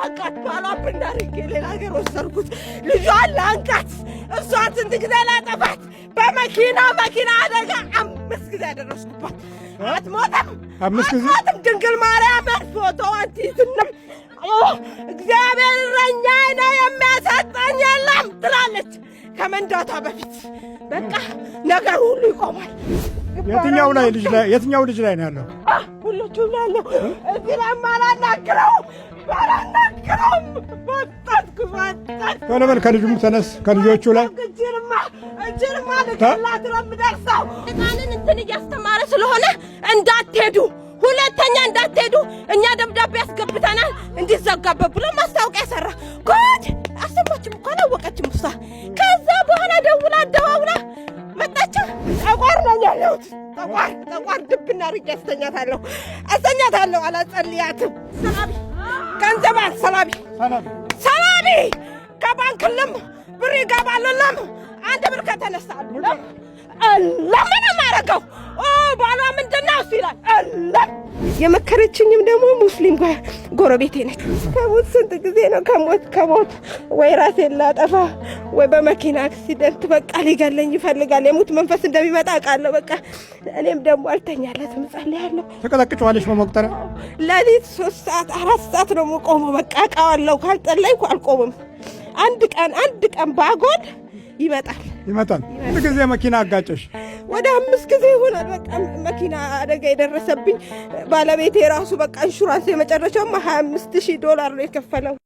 ላንቃት ባሏ ብናርጌ ሌላ ሀገር ወሰድኩት ልጇን ላንቃት እሷን ስንት ጊዜ ላጠፋት በመኪና አደጋ 5 ጊዜ ያደረስኩባት አትሞትም ድንግል ማርያም ፎቶዋን ትይዝንም እግዚአብሔር እረኛዬ ነው የሚያሳጣኝ የለም ትላለች ከመንዳቷ በፊት በቃ ነገር ሁሉ ይቆማል። የትኛው ልጅ ላይ ነው ያለው? ሁሉም ላይ ያለው እዚህ ላይ ባላናግረውም ቶሎ በል ከልጁም ተነስ ከልጆቹ ላይ እጅርማ ልክላት ነው የምደርሰው። ሕፃንን እንትን እያስተማረ ስለሆነ እንዳትሄዱ ሁለተኛ እንዳትሄዱ እኛ ደብዳቤ ያስገብተናል እንዲዘጋበት ብሎ ማስታወቂያ ሰራ። ጉድ አሰማችም እኮ አላወቀችም እሷ። ከዛ በኋላ ደውላ መጣች። ጠቋር ነው ያለሁት ጠቋር ድብና አድርጌ አስተኛታለሁ አላጸልያትም። ገንዘባን ሰላቢ ከባንክልም ብር ይገባልልም አንድ ብር ከተነሳሉ ለምን ማረገው ባሏ ምንድነው ሲላል የመከረችኝም ደግሞ ሙስሊም ጎረቤቴ ነች። ከሞት ስንት ጊዜ ነው ከሞት ወይ ራሴን ላጠፋ ወይ በመኪና አክሲደንት በቃ ሊገለኝ ይፈልጋል። የሙት መንፈስ እንደሚመጣ አውቃለሁ። በቃ እኔም ደግሞ አልተኛለትም ጸልያለሁ። ተቀጠቅጫለሽ በመቁጠሪያ ለሊት 3 ሰዓት 4 ሰዓት ነው የምቆመው። በቃ አውቃለሁ ካልጸለይኩ አልቆምም። አንድ ቀን ባጎል ይመጣል። አንድ ጊዜ መኪና አጋጨሽ? ወደ 5 ጊዜ ይሆናል። በቃ መኪና አደጋ የደረሰብኝ ባለቤቴ ራሱ በቃ ኢንሹራንስ የመጨረሻው $25,000 ነው የከፈለው።